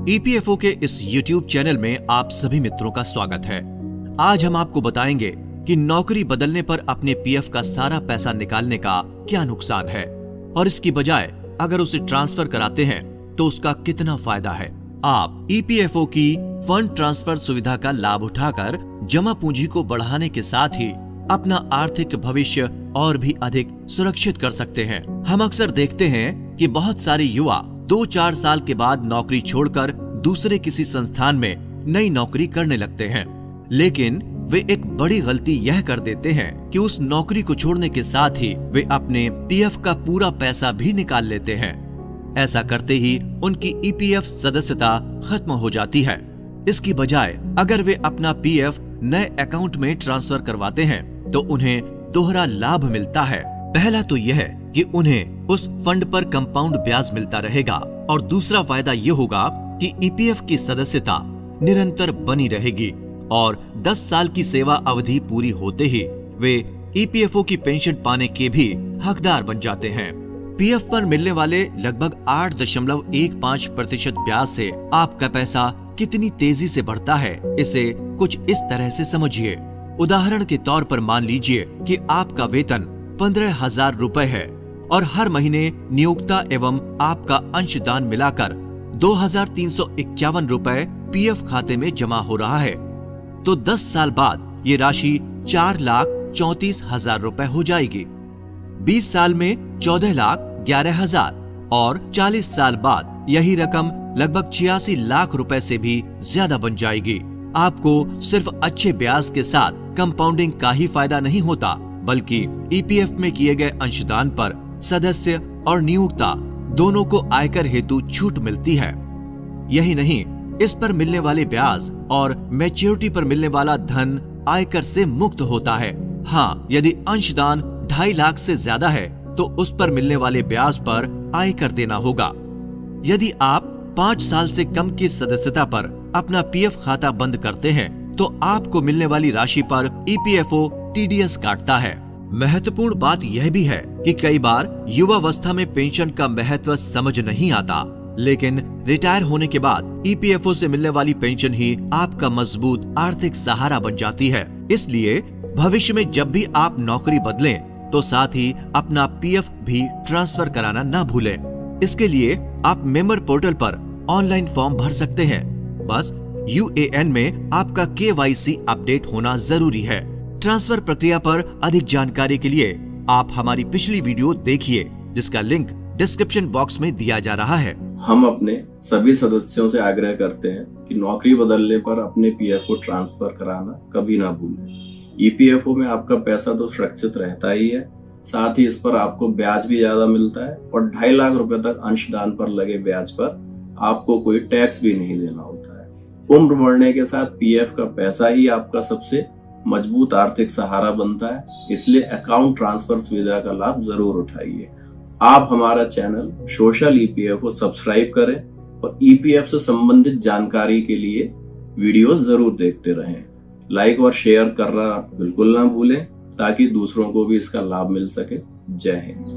EPFO के इस YouTube channel में आप सभी मित्रों का स्वागत है। आज हम आपको बताएंगे कि नौकरी बदलने पर अपने पीएफ का सारा पैसा निकालने का क्या नुकसान है और इसकी बजाय अगर उसे ट्रांसफर कराते हैं तो उसका कितना फायदा है। आप ईपीएफओ की फंड ट्रांसफर सुविधा का लाभ उठाकर जमा पूंजी को बढ़ाने के साथ ही अपना आर्थिक भविष्य और भी अधिक सुरक्षित कर सकते हैं। हम अक्सर देखते हैं कि बहुत सारे युवा 2-4 साल के बाद नौकरी छोड़कर दूसरे किसी संस्थान में नई नौकरी करने लगते हैं, लेकिन वे एक बड़ी गलती यह कर देते हैं कि उस नौकरी को छोड़ने के साथ ही वे अपने पीएफ का पूरा पैसा भी निकाल लेते हैं। ऐसा करते ही उनकी ईपीएफ सदस्यता खत्म हो जाती है। इसकी बजाय अगर वे अपना पीएफ नए अकाउंट में ट्रांसफर करवाते हैं तो उन्हें दोहरा लाभ मिलता है। पहला तो यह है कि उन्हें उस फंड पर कंपाउंड ब्याज मिलता रहेगा और दूसरा फायदा ये होगा कि ईपीएफ की सदस्यता निरंतर बनी रहेगी और 10 साल की सेवा अवधि पूरी होते ही वे ईपीएफओ की पेंशन पाने के भी हकदार बन जाते हैं। पीएफ पर मिलने वाले लगभग 8.15% ब्याज से आपका पैसा कितनी तेजी से बढ़ता है, इसे कुछ इस तरह से समझिए। उदाहरण के तौर पर मान लीजिए कि आपका वेतन 15,000 रुपए है और हर महीने नियोक्ता एवं आपका अंशदान मिलाकर 2,351 रुपए पीएफ खाते में जमा हो रहा है, तो 10 साल बाद ये राशि 4,34,000 रुपए हो जाएगी। 20 साल में 14,11,000 और 40 साल बाद यही रकम लगभग 86 लाख रुपए से भी ज्यादा बन जाएगी। आपको सिर्फ अच्छे ब्याज के साथ कंपाउंडिंग का ही फायदा नहीं होता, बल्कि ईपीएफ में किए गए अंशदान पर सदस्य और नियोक्ता दोनों को आयकर हेतु छूट मिलती है। यही नहीं, इस पर मिलने वाले ब्याज और मैच्योरिटी पर मिलने वाला धन आयकर से मुक्त होता है। हाँ, यदि अंशदान 2.5 लाख से ज्यादा है तो उस पर मिलने वाले ब्याज पर आयकर देना होगा। यदि आप 5 साल से कम की सदस्यता पर अपना पीएफ खाता बंद करते हैं तो आपको मिलने वाली राशि पर ईपीएफओ टीडीएस काटता है। महत्वपूर्ण बात यह भी है कि कई बार युवावस्था में पेंशन का महत्व समझ नहीं आता, लेकिन रिटायर होने के बाद ईपीएफओ से मिलने वाली पेंशन ही आपका मजबूत आर्थिक सहारा बन जाती है। इसलिए भविष्य में जब भी आप नौकरी बदलें तो साथ ही अपना पीएफ भी ट्रांसफर कराना ना भूलें। इसके लिए आप मेंबर पोर्टल पर ऑनलाइन फॉर्म भर सकते हैं। बस यूएएन में आपका केवाईसी अपडेट होना जरूरी है। ट्रांसफर प्रक्रिया पर अधिक जानकारी के लिए आप हमारी पिछली वीडियो देखिए, जिसका लिंक डिस्क्रिप्शन बॉक्स में दिया जा रहा है। हम अपने सभी सदस्यों से आग्रह करते हैं कि नौकरी बदलने पर अपने पीएफ को ट्रांसफर कराना कभी ना भूलें। ईपीएफओ में आपका पैसा तो सुरक्षित रहता ही है, साथ ही इस पर आपको ब्याज भी ज्यादा मिलता है और 2.5 लाख रुपए तक अंशदान पर लगे ब्याज पर आपको कोई टैक्स भी नहीं देना होता है। उम्र बढ़ने के साथ पीएफ का पैसा ही आपका सबसे मजबूत आर्थिक सहारा बनता है, इसलिए अकाउंट ट्रांसफर सुविधा का लाभ जरूर उठाइए। आप हमारा चैनल सोशल ईपीएफओ सब्सक्राइब करें और ईपीएफ से संबंधित जानकारी के लिए वीडियोस जरूर देखते रहें। लाइक और शेयर करना बिल्कुल ना भूलें ताकि दूसरों को भी इसका लाभ मिल सके। जय हिंद।